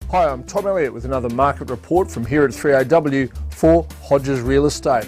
Hi, I'm Tom Elliott with another market report from here at 3AW for Hodges Real Estate.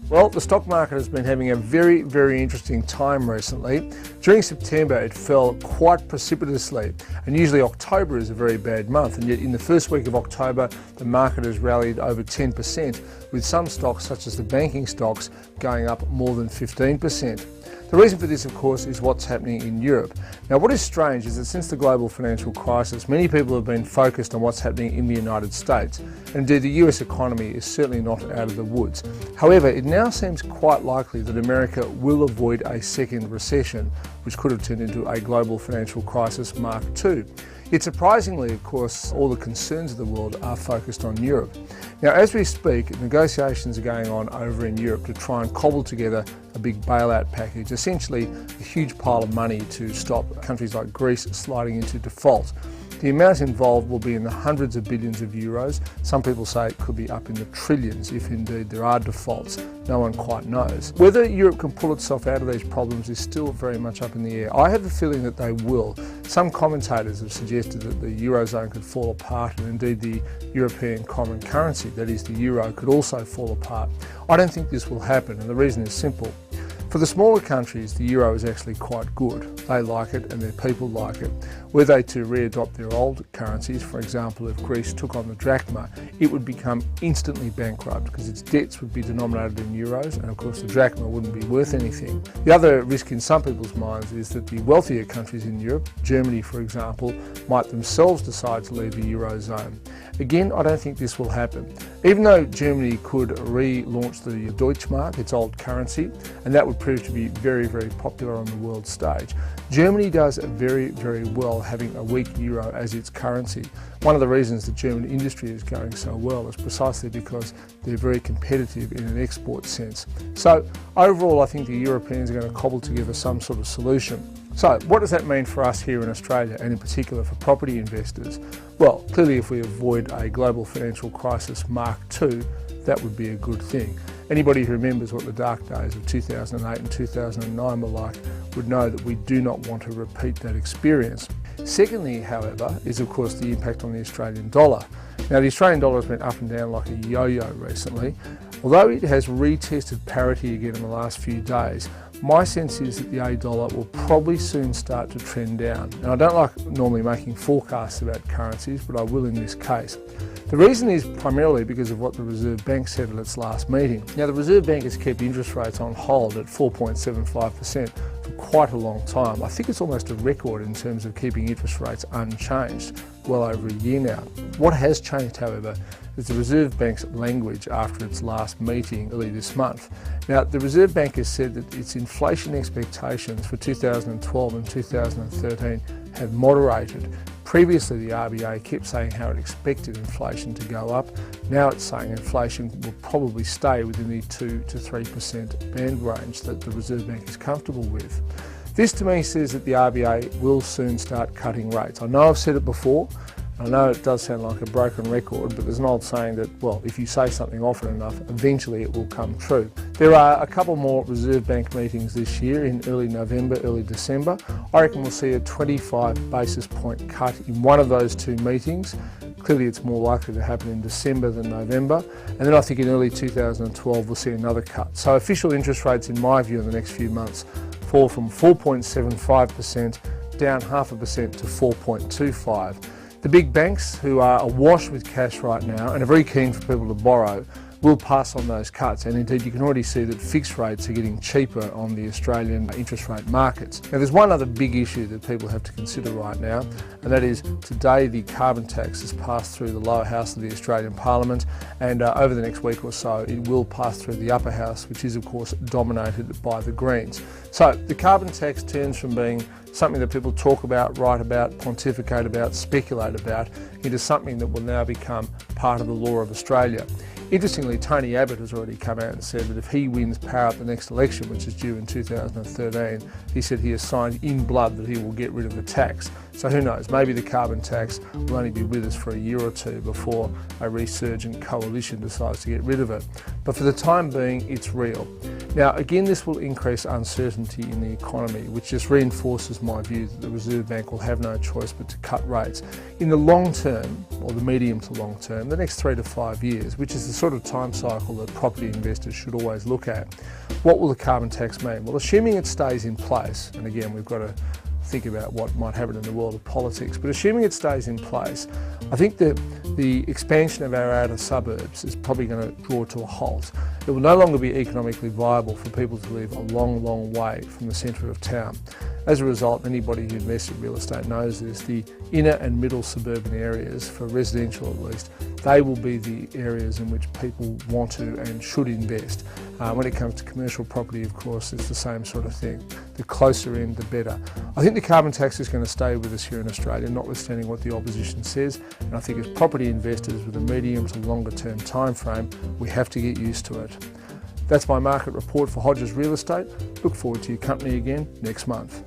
Well, the stock market has been having a very interesting time recently. During September, it fell quite precipitously, and usually October is a very bad month, and yet in the first week of October, the market has rallied over 10%, with some stocks, such as the banking stocks, going up more than 15%. The reason for this, of course, is what's happening in Europe. Now, what is strange is that since the global financial crisis, many people have been focused on what's happening in the United States. And indeed, the US economy is certainly not out of the woods. However, it now seems quite likely that America will avoid a second recession, which could have turned into a global financial crisis Mark II. Yet surprisingly, of course, all the concerns of the world are focused on Europe. Now, as we speak, negotiations are going on over in Europe to try and cobble together a big bailout package, essentially a huge pile of money to stop countries like Greece sliding into default. The amount involved will be in the hundreds of billions of euros. Some people say it could be up in the trillions if indeed there are defaults. No one quite knows. Whether Europe can pull itself out of these problems is still very much up in the air. I have the feeling that they will. Some commentators have suggested that the Eurozone could fall apart, and indeed the European common currency, that is the euro, could also fall apart. I don't think this will happen, and the reason is simple. For the smaller countries, the euro is actually quite good. They like it and their people like it. Were they to re-adopt their old currencies, for example, if Greece took on the drachma, it would become instantly bankrupt because its debts would be denominated in euros, and of course the drachma wouldn't be worth anything. The other risk in some people's minds is that the wealthier countries in Europe, Germany for example, might themselves decide to leave the eurozone. Again, I don't think this will happen. Even though Germany could relaunch the Deutschmark, its old currency, and that would prove to be very popular on the world stage, Germany does very well having a weak euro as its currency. One of the reasons the German industry is going so well is precisely because they're very competitive in an export sense. So overall, I think the Europeans are going to cobble together some sort of solution. So what does that mean for us here in Australia, and in particular for property investors? Well, clearly if we avoid a global financial crisis Mark II, that would be a good thing. Anybody who remembers what the dark days of 2008 and 2009 were like would know that we do not want to repeat that experience. Secondly, however, is of course the impact on the Australian dollar. Now, the Australian dollar has been up and down like a yo-yo recently. Although it has retested parity again in the last few days, my sense is that the A-dollar will probably soon start to trend down. And I don't like normally making forecasts about currencies, but I will in this case. The reason is primarily because of what the Reserve Bank said at its last meeting. Now, the Reserve Bank has kept interest rates on hold at 4.75% for quite a long time. I think it's almost a record in terms of keeping interest rates unchanged, well over a year now. What has changed, however, is the Reserve Bank's language after its last meeting early this month. Now, the Reserve Bank has said that its inflation expectations for 2012 and 2013 have moderated. Previously, the RBA kept saying how it expected inflation to go up. Now it's saying inflation will probably stay within the 2 to 3% band range that the Reserve Bank is comfortable with. This to me says that the RBA will soon start cutting rates. I know I've said it before. I know it does sound like a broken record, but there's an old saying that, well, if you say something often enough, eventually it will come true. There are a couple more Reserve Bank meetings this year in early November, early December. I reckon we'll see a 25 basis point cut in one of those two meetings. Clearly it's more likely to happen in December than November. And then I think in early 2012 we'll see another cut. So official interest rates, in my view, in the next few months fall from 4.75% down 0.5% to 4.25%. The big banks, who are awash with cash right now and are very keen for people to borrow, will pass on those cuts, and indeed you can already see that fixed rates are getting cheaper on the Australian interest rate markets. Now, there's one other big issue that people have to consider right now, and that is today the carbon tax has passed through the lower house of the Australian Parliament, and over the next week or so it will pass through the upper house, which is of course dominated by the Greens. So the carbon tax turns from being something that people talk about, write about, pontificate about, speculate about, into something that will now become part of the law of Australia. Interestingly, Tony Abbott has already come out and said that if he wins power at the next election, which is due in 2013, he said he has signed in blood that he will get rid of the tax. So who knows, maybe the carbon tax will only be with us for a year or two before a resurgent coalition decides to get rid of it. But for the time being, it's real. Now, again, this will increase uncertainty in the economy, which just reinforces my view that the Reserve Bank will have no choice but to cut rates. In the long term, or the medium to long term, the next 3 to 5 years, which is the sort of time cycle that property investors should always look at, what will the carbon tax mean? Well, assuming it stays in place, and again, we've got to think about what might happen in the world of politics, but assuming it stays in place, I think that the expansion of our outer suburbs is probably going to draw to a halt. It will no longer be economically viable for people to live a long, long way from the centre of town. As a result, anybody who invests in real estate knows this, the inner and middle suburban areas, for residential at least, they will be the areas in which people want to and should invest. When it comes to commercial property, of course, it's the same sort of thing. The closer in, the better. I think the carbon tax is going to stay with us here in Australia, notwithstanding what the opposition says. And I think as property investors with a medium to longer term time frame, we have to get used to it. That's my market report for Hodges Real Estate. Look forward to your company again next month.